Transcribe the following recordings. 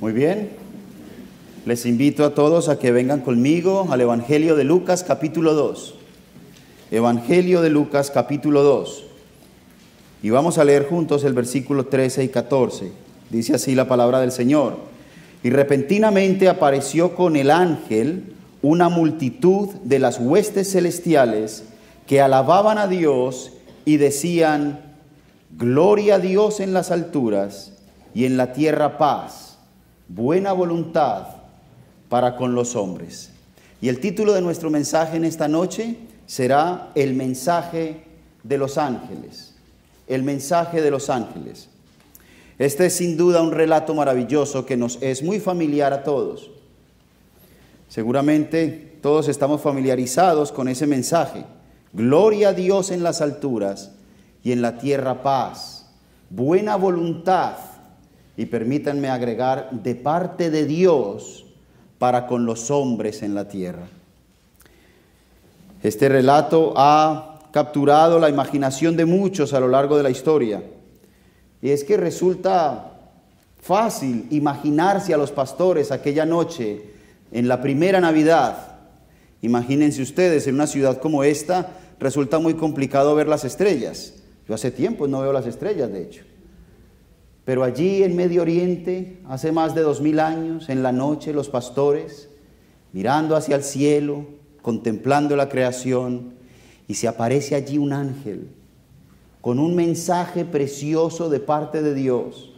Muy bien, les invito a todos a que vengan conmigo al Evangelio de Lucas capítulo 2. Evangelio de Lucas capítulo 2. Y vamos a leer juntos el versículo 13 y 14. Dice así la palabra del Señor. Y repentinamente apareció con el ángel una multitud de las huestes celestiales que alababan a Dios y decían: Gloria a Dios en las alturas y en la tierra paz, buena voluntad para con los hombres. Y el título de nuestro mensaje en esta noche será El mensaje de los ángeles. El mensaje de los ángeles. Este es sin duda un relato maravilloso que nos es muy familiar a todos. Seguramente todos estamos familiarizados con ese mensaje. Gloria a Dios en las alturas y en la tierra paz, buena voluntad, y permítanme agregar, de parte de Dios para con los hombres en la tierra. Este relato ha capturado la imaginación de muchos a lo largo de la historia. Y es que resulta fácil imaginarse a los pastores aquella noche en la primera Navidad. Imagínense ustedes, en una ciudad como esta, resulta muy complicado ver las estrellas. Yo hace tiempo no veo las estrellas, de hecho. Pero allí en Medio Oriente, hace más de 2000 años, en la noche, los pastores, mirando hacia el cielo, contemplando la creación, y se aparece allí un ángel con un mensaje precioso de parte de Dios.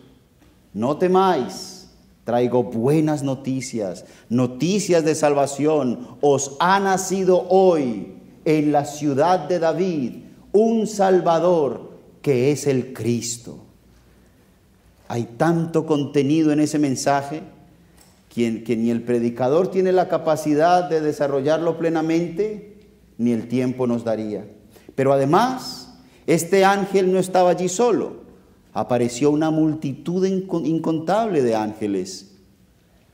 No temáis, traigo buenas noticias, noticias de salvación. Os ha nacido hoy en la ciudad de David un Salvador que es el Cristo. Hay tanto contenido en ese mensaje que ni el predicador tiene la capacidad de desarrollarlo plenamente, ni el tiempo nos daría. Pero además, este ángel no estaba allí solo. Apareció una multitud incontable de ángeles,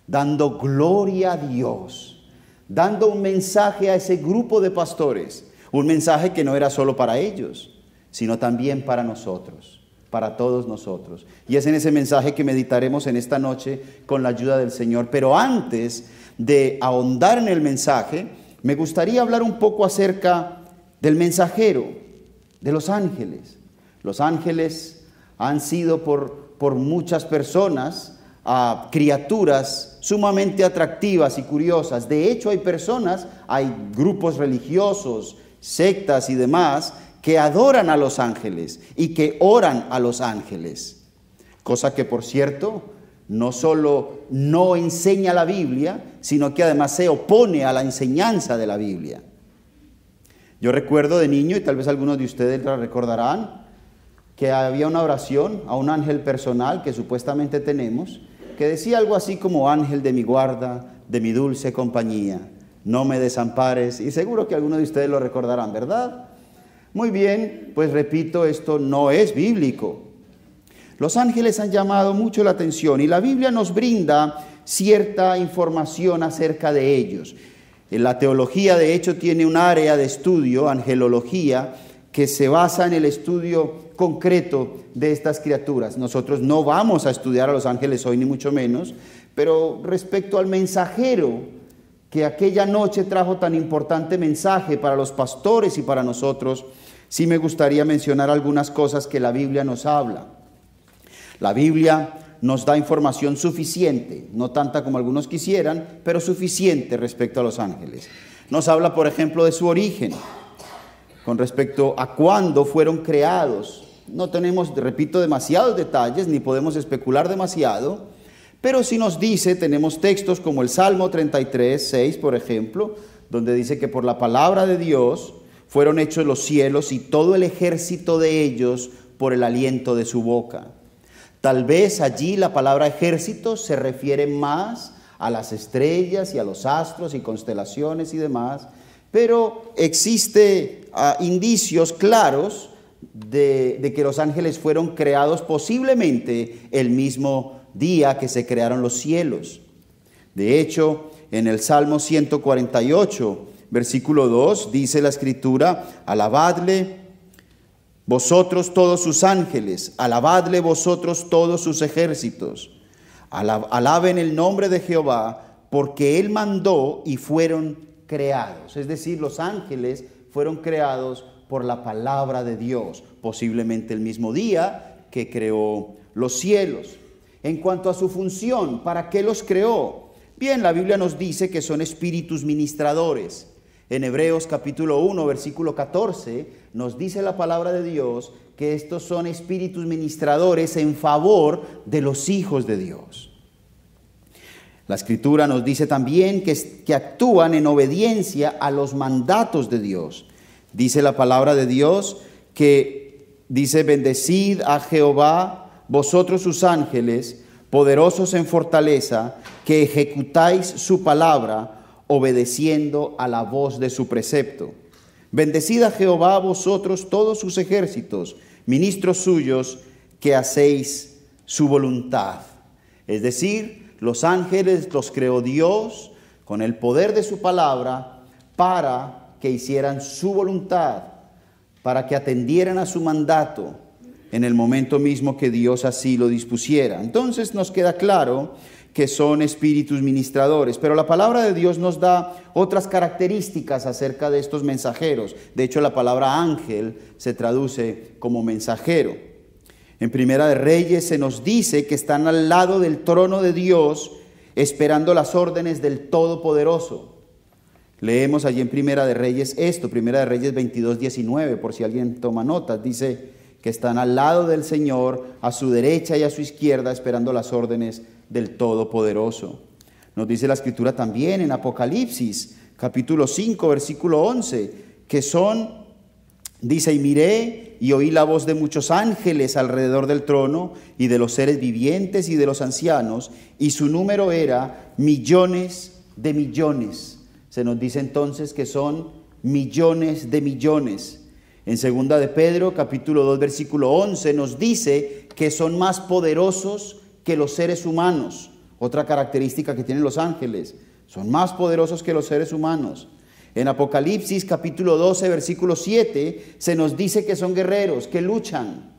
dando gloria a Dios, dando un mensaje a ese grupo de pastores. Un mensaje que no era solo para ellos, sino también para nosotros, para todos nosotros. Y es en ese mensaje que meditaremos en esta noche con la ayuda del Señor. Pero antes de ahondar en el mensaje, me gustaría hablar un poco acerca del mensajero, de los ángeles. Los ángeles han sido por muchas personas criaturas sumamente atractivas y curiosas. De hecho, hay grupos religiosos, sectas y demás que adoran a los ángeles y que oran a los ángeles. Cosa que, por cierto, no solo no enseña la Biblia, sino que además se opone a la enseñanza de la Biblia. Yo recuerdo de niño, y tal vez algunos de ustedes la recordarán, que había una oración a un ángel personal que supuestamente tenemos, que decía algo así como: ángel de mi guarda, de mi dulce compañía, no me desampares. Y seguro que algunos de ustedes lo recordarán, ¿verdad? Muy bien, pues repito, esto no es bíblico. Los ángeles han llamado mucho la atención y la Biblia nos brinda cierta información acerca de ellos. La teología, de hecho, tiene un área de estudio, angelología, que se basa en el estudio concreto de estas criaturas. Nosotros no vamos a estudiar a los ángeles hoy, ni mucho menos, pero respecto al mensajero que aquella noche trajo tan importante mensaje para los pastores y para nosotros, sí me gustaría mencionar algunas cosas que la Biblia nos habla. La Biblia nos da información suficiente, no tanta como algunos quisieran, pero suficiente respecto a los ángeles. Nos habla, por ejemplo, de su origen, con respecto a cuándo fueron creados. No tenemos, repito, demasiados detalles, ni podemos especular demasiado, pero sí nos dice, tenemos textos como el Salmo 33, 6, por ejemplo, donde dice que por la palabra de Dios fueron hechos los cielos y todo el ejército de ellos por el aliento de su boca. Tal vez allí la palabra ejército se refiere más a las estrellas y a los astros y constelaciones y demás, pero existe indicios claros de que los ángeles fueron creados posiblemente el mismo día que se crearon los cielos. De hecho, en el Salmo 148, versículo 2, dice la Escritura: alabadle vosotros todos sus ángeles, alabadle vosotros todos sus ejércitos, Alaben el nombre de Jehová, porque Él mandó y fueron creados. Es decir, los ángeles fueron creados por la palabra de Dios, posiblemente el mismo día que creó los cielos. En cuanto a su función, ¿para qué los creó? Bien, la Biblia nos dice que son espíritus ministradores. En Hebreos capítulo 1, versículo 14, nos dice la palabra de Dios que estos son espíritus ministradores en favor de los hijos de Dios. La Escritura nos dice también que actúan en obediencia a los mandatos de Dios. Dice la palabra de Dios que dice: bendecid a Jehová, vosotros sus ángeles, poderosos en fortaleza, que ejecutáis su palabra, obedeciendo a la voz de su precepto. Bendecid a Jehová vosotros todos sus ejércitos, ministros suyos, que hacéis su voluntad. Es decir, los ángeles los creó Dios con el poder de su palabra para que hicieran su voluntad, para que atendieran a su mandato en el momento mismo que Dios así lo dispusiera. Entonces nos queda claro que son espíritus ministradores, pero la palabra de Dios nos da otras características acerca de estos mensajeros. De hecho, la palabra ángel se traduce como mensajero. En Primera de Reyes se nos dice que están al lado del trono de Dios, esperando las órdenes del Todopoderoso. Leemos allí en Primera de Reyes esto, Primera de Reyes 22:19, por si alguien toma notas. Dice que están al lado del Señor, a su derecha y a su izquierda, esperando las órdenes del Todopoderoso. Nos dice la Escritura también en Apocalipsis, capítulo 5, versículo 11, que son, dice: y miré y oí la voz de muchos ángeles alrededor del trono, y de los seres vivientes y de los ancianos, y su número era millones de millones. Se nos dice entonces que son millones de millones. En segunda de Pedro, capítulo 2, versículo 11, nos dice que son más poderosos que los seres humanos. Otra característica que tienen los ángeles: son más poderosos que los seres humanos. En Apocalipsis, capítulo 12, versículo 7, se nos dice que son guerreros, que luchan.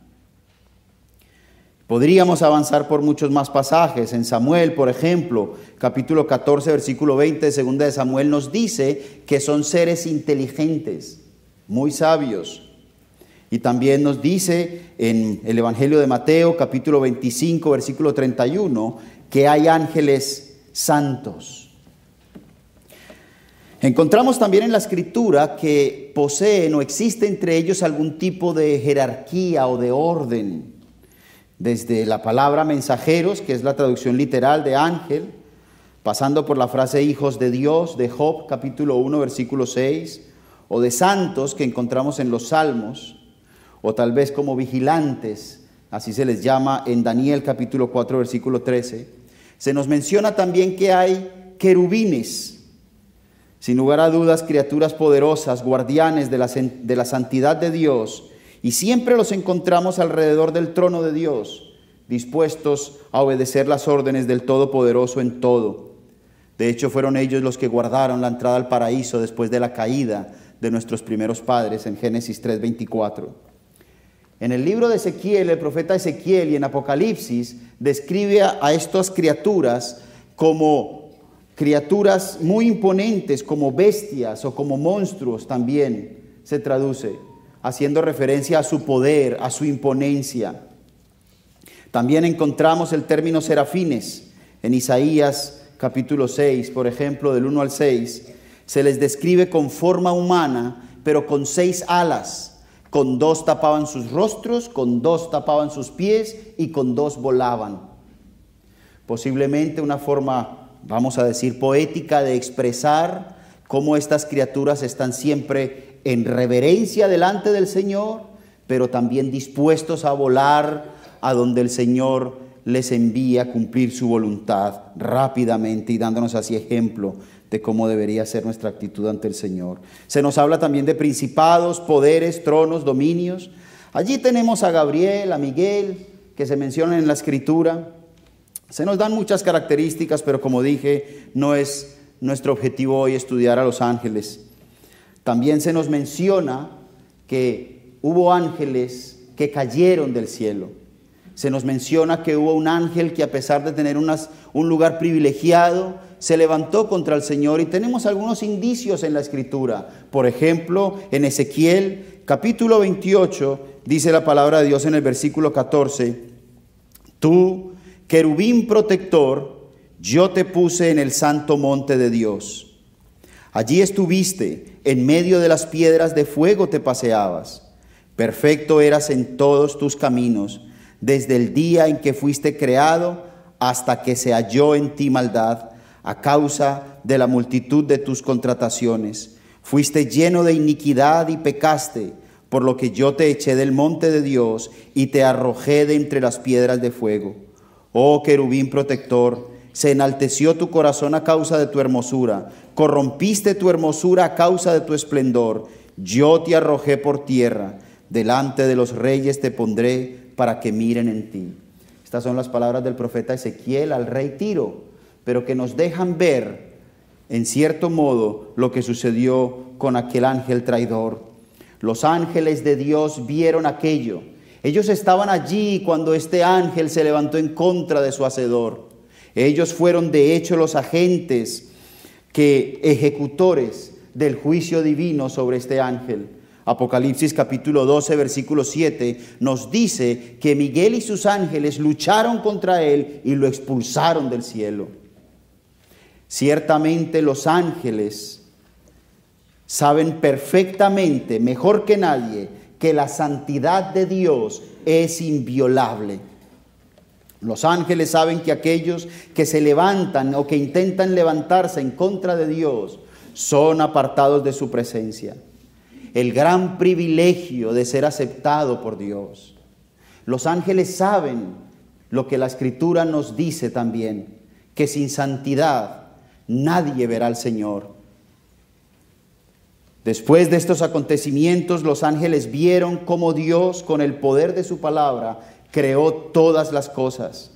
Podríamos avanzar por muchos más pasajes. En Samuel, por ejemplo, capítulo 14, versículo 20 de segunda de Samuel, nos dice que son seres inteligentes, muy sabios. Y también nos dice en el Evangelio de Mateo, capítulo 25, versículo 31, que hay ángeles santos. Encontramos también en la Escritura que poseen o existe entre ellos algún tipo de jerarquía o de orden. Desde la palabra mensajeros, que es la traducción literal de ángel, pasando por la frase hijos de Dios, de Job, capítulo 1, versículo 6, o de santos, que encontramos en los Salmos, o tal vez como vigilantes, así se les llama en Daniel, capítulo 4, versículo 13. Se nos menciona también que hay querubines, sin lugar a dudas, criaturas poderosas, guardianes de la santidad de Dios, y siempre los encontramos alrededor del trono de Dios, dispuestos a obedecer las órdenes del Todopoderoso en todo. De hecho, fueron ellos los que guardaron la entrada al paraíso después de la caída de nuestros primeros padres en Génesis 3:24. En el libro de Ezequiel, el profeta Ezequiel, y en Apocalipsis, describe a estas criaturas como criaturas muy imponentes, como bestias o como monstruos también se traduce, haciendo referencia a su poder, a su imponencia. También encontramos el término serafines. En Isaías capítulo 6, por ejemplo, del 1 al 6, se les describe con forma humana, pero con 6 alas. Con 2 tapaban sus rostros, con 2 tapaban sus pies y con 2 volaban. Posiblemente una forma, vamos a decir, poética de expresar cómo estas criaturas están siempre en reverencia delante del Señor, pero también dispuestos a volar a donde el Señor les envía a cumplir su voluntad rápidamente y dándonos así ejemplo de cómo debería ser nuestra actitud ante el Señor. Se nos habla también de principados, poderes, tronos, dominios. Allí tenemos a Gabriel, a Miguel, que se mencionan en la Escritura. Se nos dan muchas características, pero como dije, no es nuestro objetivo hoy estudiar a los ángeles. También se nos menciona que hubo ángeles que cayeron del cielo. se nos menciona que hubo un ángel que, a pesar de tener un lugar privilegiado, se levantó contra el Señor, y tenemos algunos indicios en la Escritura. Por ejemplo, en Ezequiel capítulo 28, dice la palabra de Dios en el versículo 14: tú, querubín protector, yo te puse en el santo monte de Dios. Allí estuviste, en medio de las piedras de fuego te paseabas. Perfecto eras en todos tus caminos, desde el día en que fuiste creado hasta que se halló en ti maldad, a causa de la multitud de tus contrataciones. Fuiste lleno de iniquidad y pecaste, por lo que yo te eché del monte de Dios y te arrojé de entre las piedras de fuego. Oh querubín protector, se enalteció tu corazón a causa de tu hermosura, corrompiste tu hermosura a causa de tu esplendor. Yo te arrojé por tierra, delante de los reyes te pondré para que miren en ti. Estas son las palabras del profeta Ezequiel al rey Tiro, pero que nos dejan ver, en cierto modo, lo que sucedió con aquel ángel traidor. Los ángeles de Dios vieron aquello. Ellos estaban allí cuando este ángel se levantó en contra de su hacedor. Ellos fueron de hecho los agentes ejecutores del juicio divino sobre este ángel. Apocalipsis capítulo 12, versículo 7 nos dice que Miguel y sus ángeles lucharon contra él y lo expulsaron del cielo. Ciertamente los ángeles saben perfectamente, mejor que nadie, que la santidad de Dios es inviolable. Los ángeles saben que aquellos que se levantan o que intentan levantarse en contra de Dios son apartados de su presencia. El gran privilegio de ser aceptado por Dios. Los ángeles saben lo que la Escritura nos dice también, que sin santidad nadie verá al Señor. Después de estos acontecimientos, los ángeles vieron cómo Dios, con el poder de su palabra, creó todas las cosas.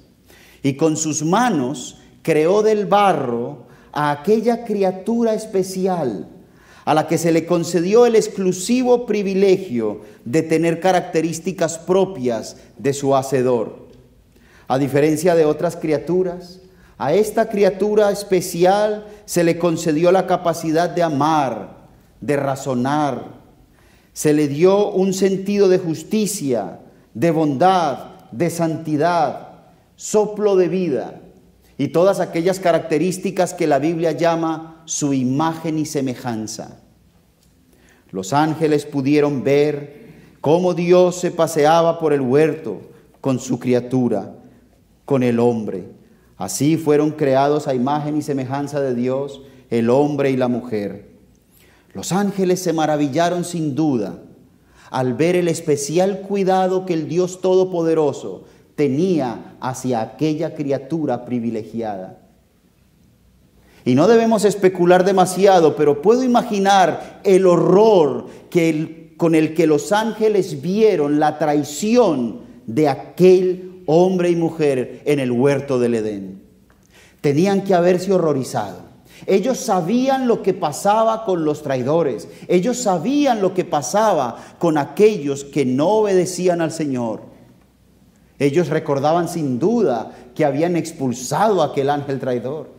Y con sus manos creó del barro a aquella criatura especial, a la que se le concedió el exclusivo privilegio de tener características propias de su hacedor. A diferencia de otras criaturas, a esta criatura especial se le concedió la capacidad de amar, de razonar. Se le dio un sentido de justicia, de bondad, de santidad, soplo de vida y todas aquellas características que la Biblia llama su imagen y semejanza. Los ángeles pudieron ver cómo Dios se paseaba por el huerto con su criatura, con el hombre. Así fueron creados a imagen y semejanza de Dios el hombre y la mujer. Los ángeles se maravillaron sin duda al ver el especial cuidado que el Dios Todopoderoso tenía hacia aquella criatura privilegiada. Y no debemos especular demasiado, pero puedo imaginar el horror con el que los ángeles vieron la traición de aquel hombre y mujer en el huerto del Edén. Tenían que haberse horrorizado. Ellos sabían lo que pasaba con los traidores. Ellos sabían lo que pasaba con aquellos que no obedecían al Señor. Ellos recordaban sin duda que habían expulsado a aquel ángel traidor.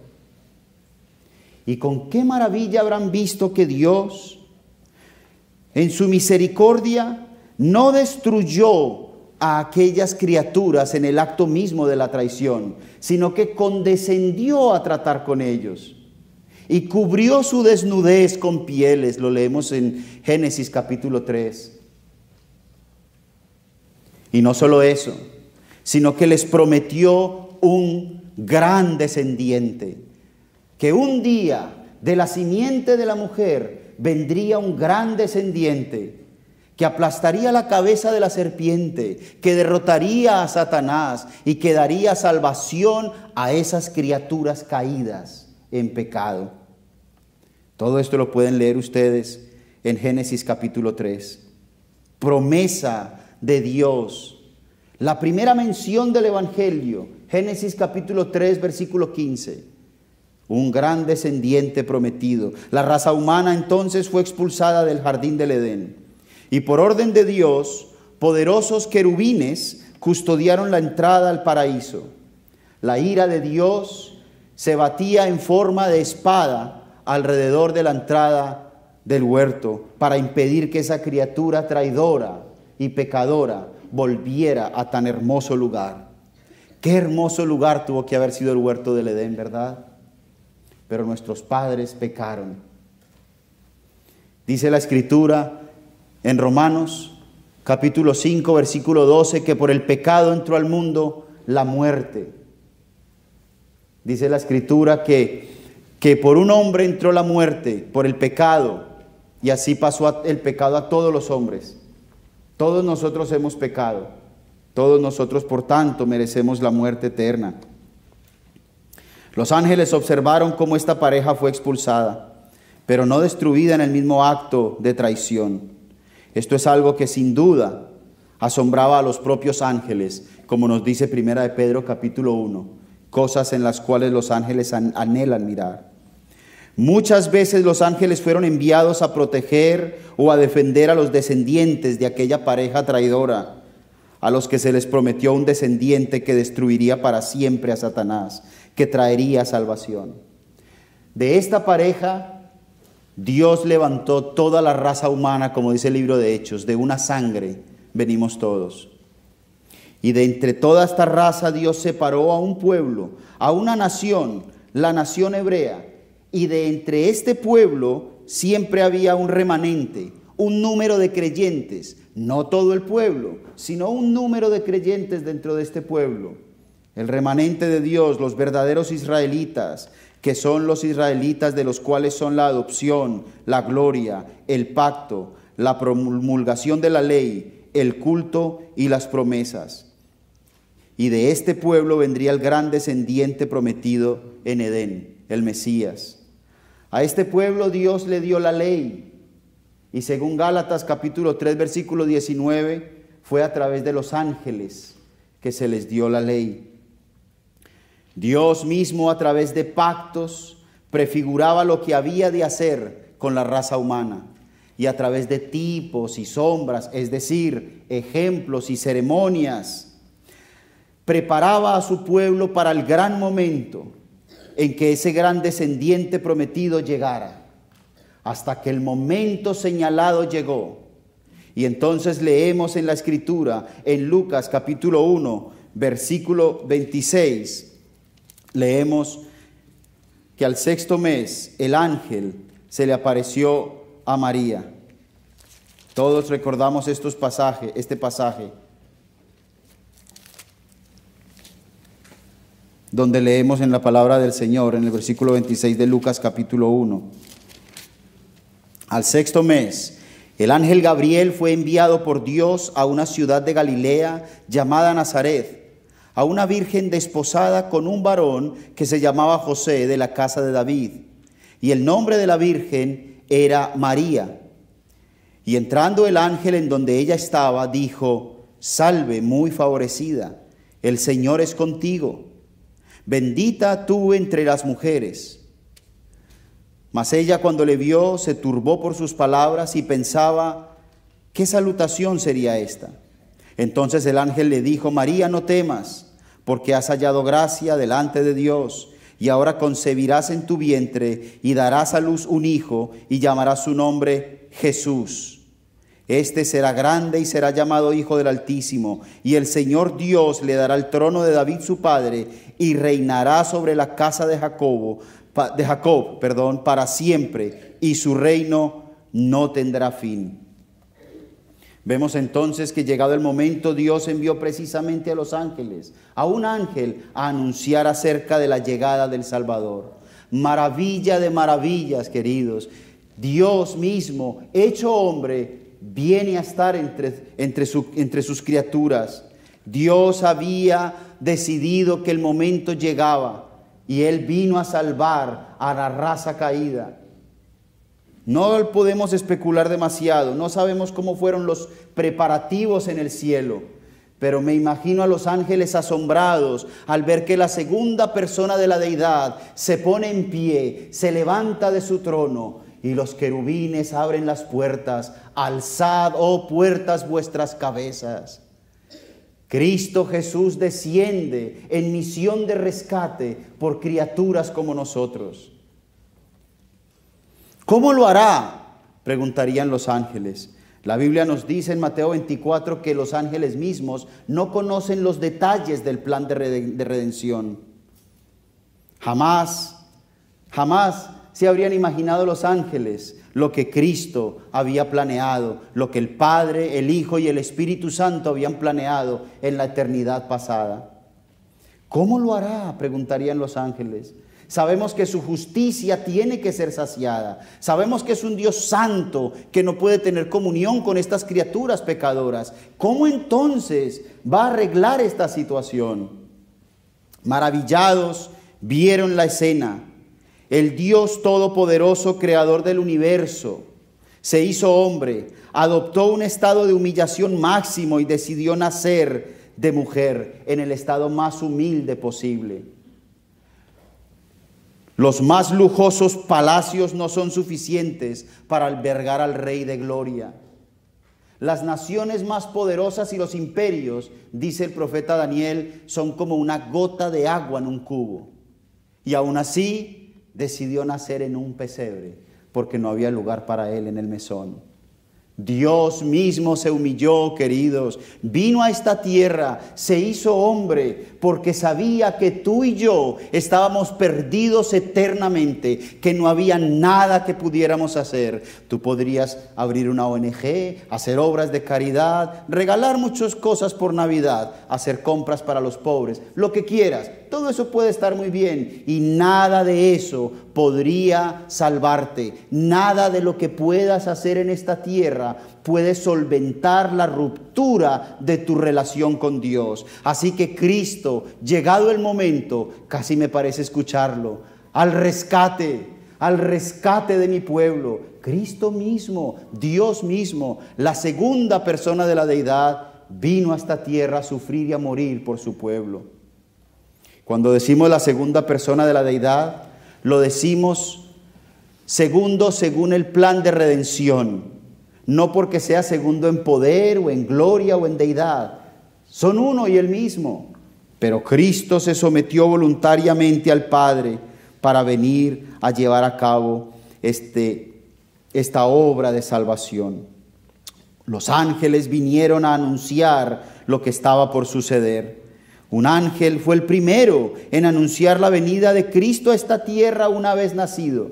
Y con qué maravilla habrán visto que Dios, en su misericordia, no destruyó a aquellas criaturas en el acto mismo de la traición, sino que condescendió a tratar con ellos y cubrió su desnudez con pieles. Lo leemos en Génesis capítulo 3. Y no solo eso, sino que les prometió un gran descendiente, que un día de la simiente de la mujer vendría un gran descendiente que aplastaría la cabeza de la serpiente, que derrotaría a Satanás y que daría salvación a esas criaturas caídas en pecado. Todo esto lo pueden leer ustedes en Génesis capítulo 3. Promesa de Dios. La primera mención del Evangelio, Génesis capítulo 3, versículo 15. Un gran descendiente prometido. La raza humana entonces fue expulsada del jardín del Edén. Y por orden de Dios, poderosos querubines custodiaron la entrada al paraíso. La ira de Dios se batía en forma de espada alrededor de la entrada del huerto para impedir que esa criatura traidora y pecadora volviera a tan hermoso lugar. Qué hermoso lugar tuvo que haber sido el huerto del Edén, ¿verdad? Pero nuestros padres pecaron. Dice la Escritura en Romanos capítulo 5, versículo 12, que por el pecado entró al mundo la muerte. Dice la Escritura que por un hombre entró la muerte, por el pecado, y así pasó el pecado a todos los hombres. Todos nosotros hemos pecado. Todos nosotros, por tanto, merecemos la muerte eterna. Los ángeles observaron cómo esta pareja fue expulsada, pero no destruida en el mismo acto de traición. Esto es algo que sin duda asombraba a los propios ángeles, como nos dice Primera de Pedro capítulo 1, cosas en las cuales los ángeles anhelan mirar. Muchas veces los ángeles fueron enviados a proteger o a defender a los descendientes de aquella pareja traidora, a los que se les prometió un descendiente que destruiría para siempre a Satanás, que traería salvación. De esta pareja, Dios levantó toda la raza humana, como dice el libro de Hechos, de una sangre venimos todos. Y de entre toda esta raza Dios separó a un pueblo, a una nación, la nación hebrea. Y de entre este pueblo siempre había un remanente, un número de creyentes, no todo el pueblo, sino un número de creyentes dentro de este pueblo. El remanente de Dios, los verdaderos israelitas, que son los israelitas de los cuales son la adopción, la gloria, el pacto, la promulgación de la ley, el culto y las promesas. Y de este pueblo vendría el gran descendiente prometido en Edén, el Mesías. A este pueblo Dios le dio la ley. Y según Gálatas capítulo 3, versículo 19, fue a través de los ángeles que se les dio la ley. Dios mismo a través de pactos prefiguraba lo que había de hacer con la raza humana. Y a través de tipos y sombras, es decir, ejemplos y ceremonias, preparaba a su pueblo para el gran momento en que ese gran descendiente prometido llegara. Hasta que el momento señalado llegó. Y entonces leemos en la Escritura, en Lucas capítulo 1, versículo 26, leemos que al sexto mes el ángel se le apareció a María. Todos recordamos este pasaje, donde leemos en la palabra del Señor, en el versículo 26 de Lucas capítulo 1. Al sexto mes, el ángel Gabriel fue enviado por Dios a una ciudad de Galilea llamada Nazaret, a una virgen desposada con un varón que se llamaba José, de la casa de David. Y el nombre de la virgen era María. Y entrando el ángel en donde ella estaba, dijo: Salve, muy favorecida, el Señor es contigo. Bendita tú entre las mujeres. Mas ella, cuando le vio, se turbó por sus palabras y pensaba: ¿qué salutación sería esta? Entonces el ángel le dijo: María, no temas, porque has hallado gracia delante de Dios, y ahora concebirás en tu vientre y darás a luz un hijo, y llamarás su nombre Jesús. Este será grande y será llamado Hijo del Altísimo, y el Señor Dios le dará el trono de David su padre, y reinará sobre la casa de Jacob, para siempre, y su reino no tendrá fin. Vemos entonces que llegado el momento, Dios envió precisamente a los ángeles, a un ángel, a anunciar acerca de la llegada del Salvador. Maravilla de maravillas, queridos. Dios mismo, hecho hombre, viene a estar entre sus criaturas. Dios había decidido que el momento llegaba y Él vino a salvar a la raza caída. No podemos especular demasiado, no sabemos cómo fueron los preparativos en el cielo, pero me imagino a los ángeles asombrados al ver que la segunda persona de la deidad se pone en pie, se levanta de su trono, y los querubines abren las puertas. Alzad, oh puertas, vuestras cabezas. Cristo Jesús desciende en misión de rescate por criaturas como nosotros. ¿Cómo lo hará?, preguntarían los ángeles. La Biblia nos dice en Mateo 24 que los ángeles mismos no conocen los detalles del plan de redención. Jamás se habrían imaginado los ángeles lo que Cristo había planeado, lo que el Padre, el Hijo y el Espíritu Santo habían planeado en la eternidad pasada. ¿Cómo lo hará?, preguntarían los ángeles. Sabemos que su justicia tiene que ser saciada. Sabemos que es un Dios santo que no puede tener comunión con estas criaturas pecadoras. ¿Cómo entonces va a arreglar esta situación? Maravillados vieron la escena. El Dios todopoderoso, creador del universo, se hizo hombre, adoptó un estado de humillación máximo y decidió nacer de mujer en el estado más humilde posible. Los más lujosos palacios no son suficientes para albergar al Rey de Gloria. Las naciones más poderosas y los imperios, dice el profeta Daniel, son como una gota de agua en un cubo. Y aún así decidió nacer en un pesebre, porque no había lugar para él en el mesón. Dios mismo se humilló, queridos, vino a esta tierra, se hizo hombre, porque sabía que tú y yo estábamos perdidos eternamente, que no había nada que pudiéramos hacer. Tú podrías abrir una ONG, hacer obras de caridad, regalar muchas cosas por Navidad, hacer compras para los pobres, lo que quieras. Todo eso puede estar muy bien y nada de eso podría salvarte. Nada de lo que puedas hacer en esta tierra puede solventar la ruptura de tu relación con Dios. Así que Cristo, llegado el momento, casi me parece escucharlo, al rescate de mi pueblo. Cristo mismo, Dios mismo, la segunda persona de la deidad, vino a esta tierra a sufrir y a morir por su pueblo. Cuando decimos la segunda persona de la deidad, lo decimos segundo según el plan de redención, no porque sea segundo en poder o en gloria o en deidad. Son uno y el mismo, pero Cristo se sometió voluntariamente al Padre para venir a llevar a cabo esta obra de salvación. Los ángeles vinieron a anunciar lo que estaba por suceder. Un ángel fue el primero en anunciar la venida de Cristo a esta tierra una vez nacido.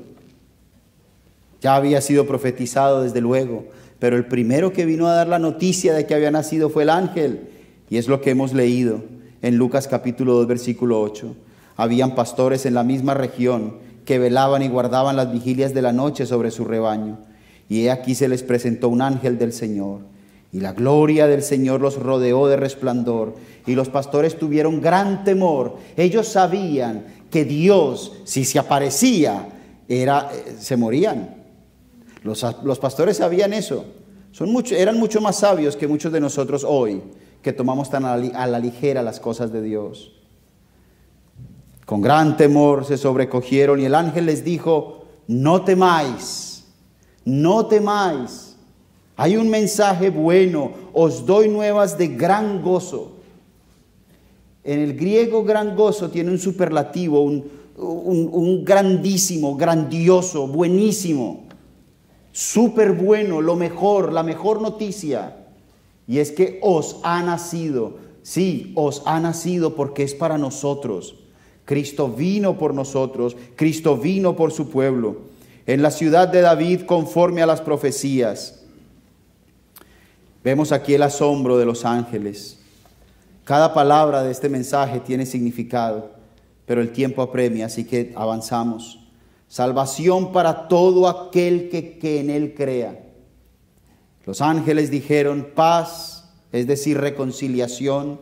Ya había sido profetizado desde luego, pero el primero que vino a dar la noticia de que había nacido fue el ángel. Y es lo que hemos leído en Lucas capítulo 2, versículo 8. Habían pastores en la misma región que velaban y guardaban las vigilias de la noche sobre su rebaño. Y he aquí se les presentó un ángel del Señor. Y la gloria del Señor los rodeó de resplandor. Y los pastores tuvieron gran temor. Ellos sabían que Dios, si se aparecía, se morían. Los pastores sabían eso. Eran mucho más sabios que muchos de nosotros hoy, que tomamos tan a la ligera las cosas de Dios. Con gran temor se sobrecogieron y el ángel les dijo: no temáis, no temáis. Hay un mensaje bueno, os doy nuevas de gran gozo. En el griego gran gozo tiene un superlativo, un grandísimo, grandioso, buenísimo, súper bueno, lo mejor, la mejor noticia. Y es que os ha nacido, sí, os ha nacido porque es para nosotros. Cristo vino por nosotros, Cristo vino por su pueblo, en la ciudad de David conforme a las profecías. Vemos aquí el asombro de los ángeles. Cada palabra de este mensaje tiene significado, pero el tiempo apremia, así que avanzamos. Salvación para todo aquel que en él crea. Los ángeles dijeron paz, es decir, reconciliación,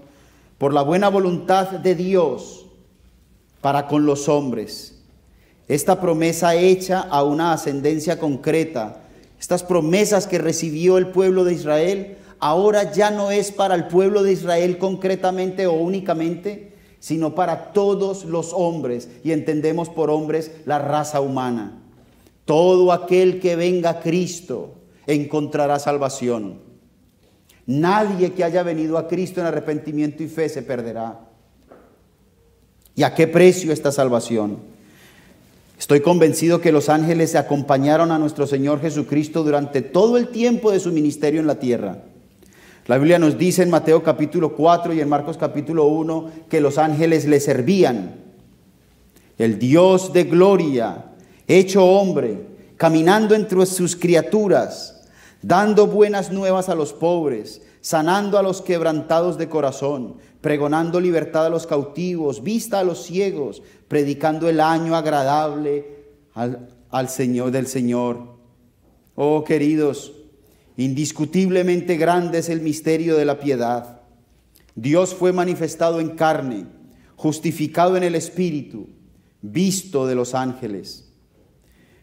por la buena voluntad de Dios para con los hombres. Esta promesa hecha a una ascendencia concreta, estas promesas que recibió el pueblo de Israel, ahora ya no es para el pueblo de Israel concretamente o únicamente, sino para todos los hombres, y entendemos por hombres la raza humana. Todo aquel que venga a Cristo encontrará salvación. Nadie que haya venido a Cristo en arrepentimiento y fe se perderá. ¿Y a qué precio esta salvación? Estoy convencido que los ángeles acompañaron a nuestro Señor Jesucristo durante todo el tiempo de su ministerio en la tierra. La Biblia nos dice en Mateo capítulo 4 y en Marcos capítulo 1 que los ángeles le servían. El Dios de gloria, hecho hombre, caminando entre sus criaturas, dando buenas nuevas a los pobres, sanando a los quebrantados de corazón, pregonando libertad a los cautivos, vista a los ciegos, predicando el año agradable al Señor del Señor. Oh, queridos, indiscutiblemente grande es el misterio de la piedad. Dios fue manifestado en carne, justificado en el Espíritu, visto de los ángeles.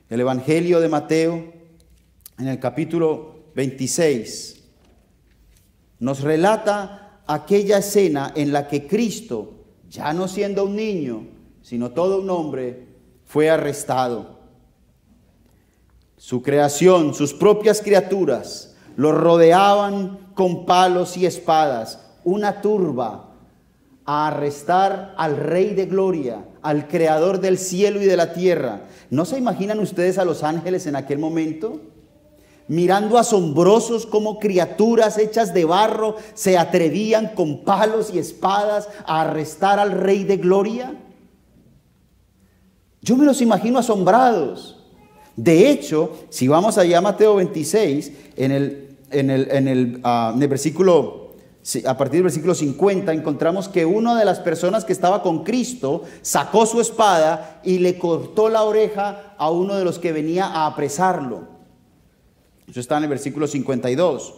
El Evangelio de Mateo, en el capítulo 26, nos relata aquella escena en la que Cristo, ya no siendo un niño, sino todo un hombre, fue arrestado. Su creación, sus propias criaturas, lo rodeaban con palos y espadas, una turba, a arrestar al Rey de Gloria, al Creador del cielo y de la tierra. ¿No se imaginan ustedes a los ángeles en aquel momento? Mirando asombrosos cómo criaturas hechas de barro se atrevían con palos y espadas a arrestar al Rey de Gloria. Yo me los imagino asombrados. De hecho, si vamos allá a Mateo 26, en el versículo, a partir del versículo 50, encontramos que una de las personas que estaba con Cristo sacó su espada y le cortó la oreja a uno de los que venía a apresarlo. Eso está en el versículo 52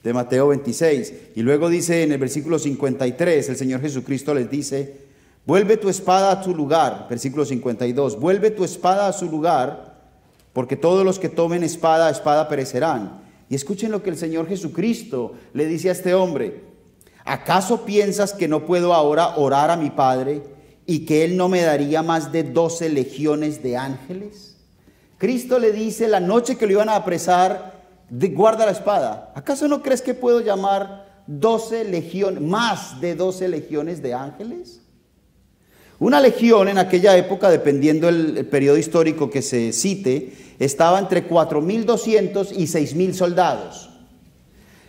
de Mateo 26. Y luego dice en el versículo 53, el Señor Jesucristo les dice: vuelve tu espada a tu lugar. Versículo 52, vuelve tu espada a su lugar, porque todos los que tomen espada, espada perecerán. Y escuchen lo que el Señor Jesucristo le dice a este hombre: ¿acaso piensas que no puedo ahora orar a mi Padre y que Él no me daría más de 12 legiones de ángeles? Cristo le dice la noche que lo iban a apresar: guarda la espada. ¿Acaso no crees que puedo llamar 12 legiones, más de 12 legiones de ángeles? Una legión en aquella época, dependiendo el periodo histórico que se cite, estaba entre 4.200 y 6.000 soldados.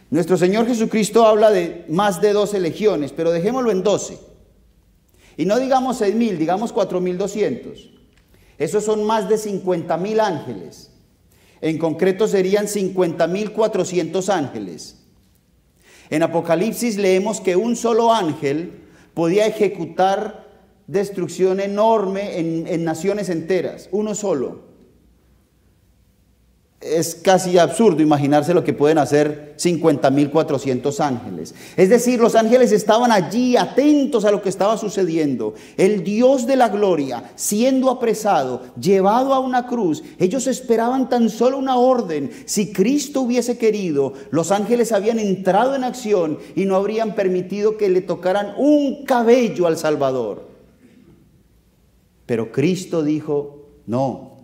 Nuestro Señor Jesucristo habla de más de 12 legiones, pero dejémoslo en 12. Y no digamos 6.000, digamos 4.200. Esos son más de 50.000 ángeles. En concreto serían 50.400 ángeles. En Apocalipsis leemos que un solo ángel podía ejecutar destrucción enorme en naciones enteras, uno solo. Es casi absurdo imaginarse lo que pueden hacer 50.400 ángeles. Es decir, los ángeles estaban allí atentos a lo que estaba sucediendo. El Dios de la gloria, siendo apresado, llevado a una cruz, ellos esperaban tan solo una orden. Si Cristo hubiese querido, los ángeles habían entrado en acción y no habrían permitido que le tocaran un cabello al Salvador. Pero Cristo dijo: no.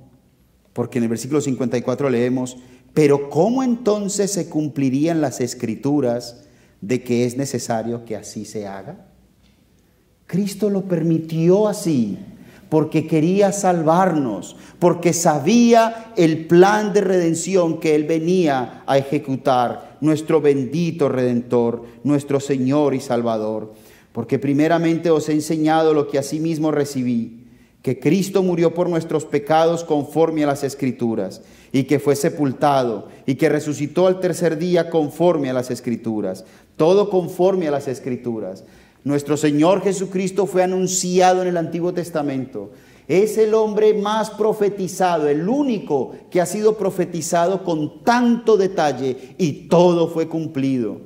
Porque en el versículo 54 leemos: pero ¿cómo entonces se cumplirían las escrituras de que es necesario que así se haga? Cristo lo permitió así porque quería salvarnos, porque sabía el plan de redención que Él venía a ejecutar, nuestro bendito Redentor, nuestro Señor y Salvador. Porque primeramente os he enseñado lo que asimismo recibí, que Cristo murió por nuestros pecados conforme a las Escrituras, y que fue sepultado, y que resucitó al tercer día conforme a las Escrituras. Todo conforme a las Escrituras. Nuestro Señor Jesucristo fue anunciado en el Antiguo Testamento. Es el hombre más profetizado, el único que ha sido profetizado con tanto detalle, y todo fue cumplido.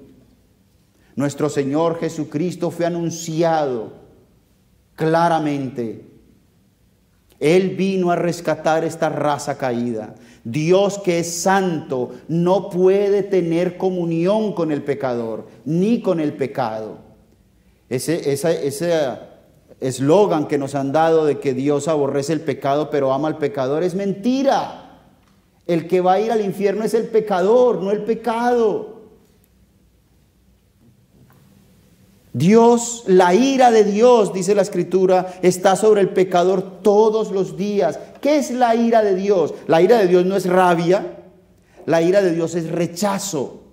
Nuestro Señor Jesucristo fue anunciado claramente. Él vino a rescatar esta raza caída. Dios, que es santo, no puede tener comunión con el pecador, ni con el pecado. Ese eslogan que nos han dado de que Dios aborrece el pecado pero ama al pecador es mentira. El que va a ir al infierno es el pecador, no el pecado. Dios, la ira de Dios, dice la Escritura, está sobre el pecador todos los días. ¿Qué es la ira de Dios? La ira de Dios no es rabia, la ira de Dios es rechazo.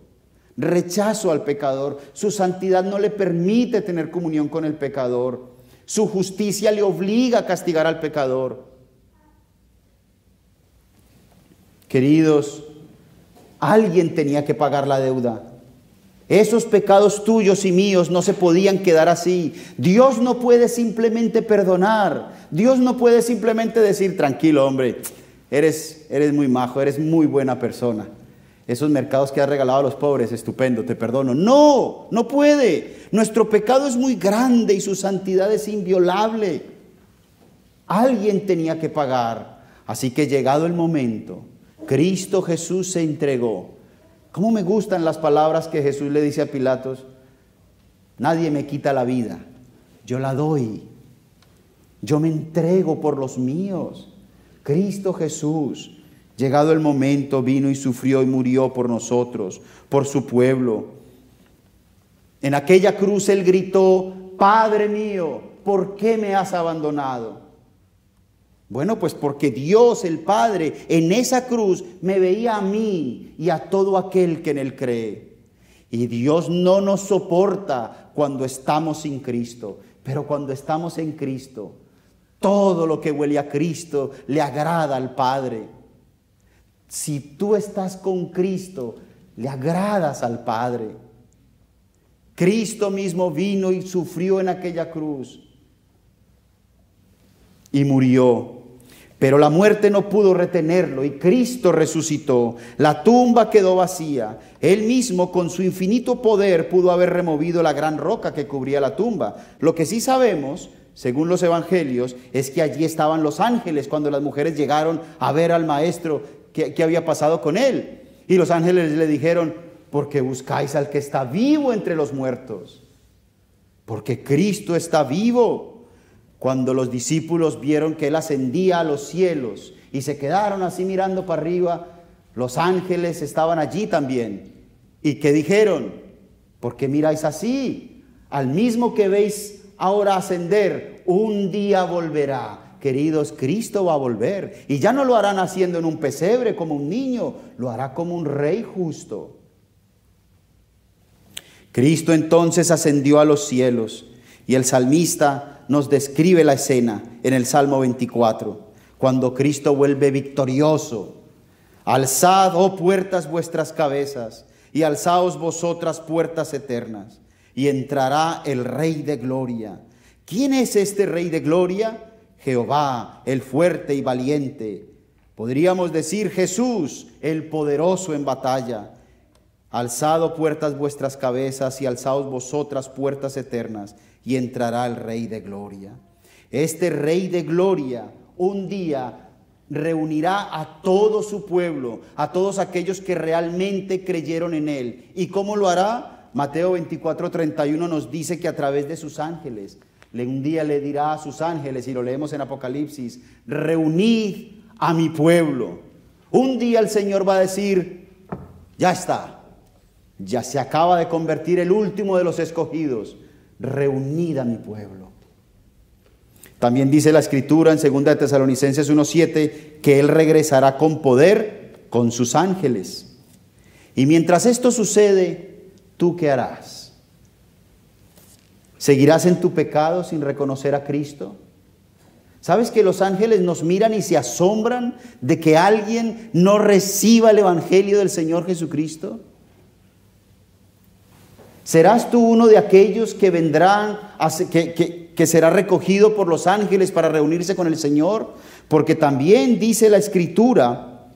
Rechazo al pecador. Su santidad no le permite tener comunión con el pecador. Su justicia le obliga a castigar al pecador. Queridos, alguien tenía que pagar la deuda. Esos pecados tuyos y míos no se podían quedar así. Dios no puede simplemente perdonar. Dios no puede simplemente decir, tranquilo hombre, eres muy majo, eres muy buena persona. Esos mercados que has regalado a los pobres, estupendo, te perdono. No, no puede. Nuestro pecado es muy grande y su santidad es inviolable. Alguien tenía que pagar. Así que llegado el momento, Cristo Jesús se entregó. ¿Cómo me gustan las palabras que Jesús le dice a Pilatos? Nadie me quita la vida, yo la doy. Yo me entrego por los míos. Cristo Jesús, llegado el momento, vino y sufrió y murió por nosotros, por su pueblo. En aquella cruz Él gritó, Padre mío, ¿por qué me has abandonado? Bueno, pues porque Dios el Padre en esa cruz me veía a mí y a todo aquel que en Él cree. Y Dios no nos soporta cuando estamos sin Cristo, pero cuando estamos en Cristo, todo lo que huele a Cristo le agrada al Padre. Si tú estás con Cristo, le agradas al Padre. Cristo mismo vino y sufrió en aquella cruz y murió. Pero la muerte no pudo retenerlo y Cristo resucitó. La tumba quedó vacía. Él mismo con su infinito poder pudo haber removido la gran roca que cubría la tumba. Lo que sí sabemos, según los evangelios, es que allí estaban los ángeles cuando las mujeres llegaron a ver al maestro qué había pasado con él. Y los ángeles le dijeron, porque buscáis al que está vivo entre los muertos. Porque Cristo está vivo. Cuando los discípulos vieron que Él ascendía a los cielos y se quedaron así mirando para arriba, los ángeles estaban allí también. ¿Y qué dijeron? ¿Por qué miráis así? Al mismo que veis ahora ascender, un día volverá. Queridos, Cristo va a volver. Y ya no lo hará naciendo en un pesebre como un niño, lo hará como un rey justo. Cristo entonces ascendió a los cielos y el salmista nos describe la escena en el Salmo 24, cuando Cristo vuelve victorioso. Alzad, oh puertas, vuestras cabezas, y alzaos vosotras puertas eternas, y entrará el Rey de gloria. ¿Quién es este Rey de gloria? Jehová, el fuerte y valiente. Podríamos decir Jesús, el poderoso en batalla. Alzad puertas vuestras cabezas y alzaos vosotras puertas eternas, y entrará el Rey de gloria. Este Rey de gloria un día reunirá a todo su pueblo, a todos aquellos que realmente creyeron en Él. ¿Y cómo lo hará? Mateo 24:31 nos dice que a través de sus ángeles. Un día le dirá a sus ángeles, y lo leemos en Apocalipsis, reunid a mi pueblo. Un día el Señor va a decir, ya está, ya se acaba de convertir el último de los escogidos. Reunid a mi pueblo. También dice la Escritura en 2 de Tesalonicenses 1:7 que Él regresará con poder con sus ángeles. Y mientras esto sucede, ¿tú qué harás? ¿Seguirás en tu pecado sin reconocer a Cristo? ¿Sabes que los ángeles nos miran y se asombran de que alguien no reciba el evangelio del Señor Jesucristo? ¿Serás tú uno de aquellos que vendrán, que será recogido por los ángeles para reunirse con el Señor? Porque también dice la Escritura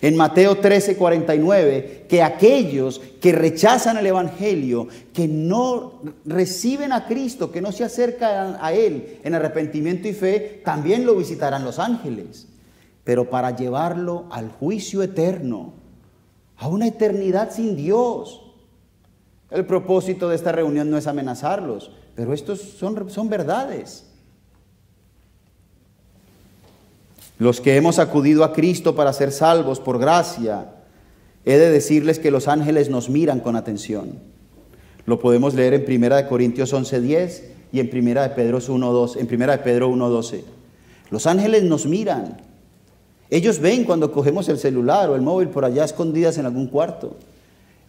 en Mateo 13:49 que aquellos que rechazan el evangelio, que no reciben a Cristo, que no se acercan a Él en arrepentimiento y fe, también lo visitarán los ángeles, pero para llevarlo al juicio eterno, a una eternidad sin Dios. El propósito de esta reunión no es amenazarlos, pero estos son verdades. Los que hemos acudido a Cristo para ser salvos por gracia, he de decirles que los ángeles nos miran con atención. Lo podemos leer en 1 Corintios 11:10 y en 1 Pedro 1:12. Los ángeles nos miran. Ellos ven cuando cogemos el celular o el móvil por allá escondidas en algún cuarto.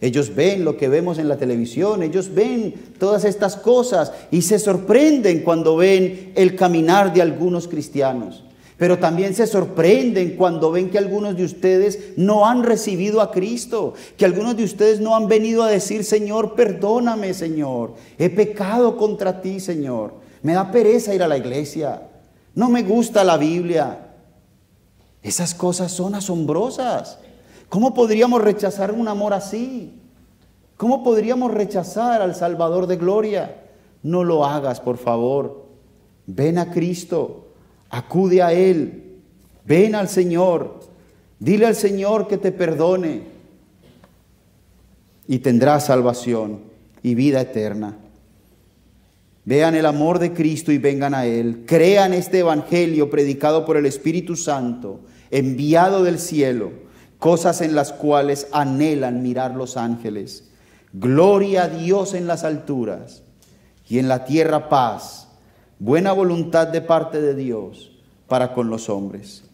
Ellos ven lo que vemos en la televisión, ellos ven todas estas cosas y se sorprenden cuando ven el caminar de algunos cristianos. Pero también se sorprenden cuando ven que algunos de ustedes no han recibido a Cristo, que algunos de ustedes no han venido a decir: Señor, perdóname, Señor, he pecado contra ti, Señor, me da pereza ir a la iglesia, no me gusta la Biblia. Esas cosas son asombrosas. ¿Cómo podríamos rechazar un amor así? ¿Cómo podríamos rechazar al Salvador de gloria? No lo hagas, por favor. Ven a Cristo, acude a Él, ven al Señor, dile al Señor que te perdone y tendrás salvación y vida eterna. Vean el amor de Cristo y vengan a Él. Crean este evangelio predicado por el Espíritu Santo, enviado del cielo, cosas en las cuales anhelan mirar los ángeles. Gloria a Dios en las alturas y en la tierra paz, buena voluntad de parte de Dios para con los hombres.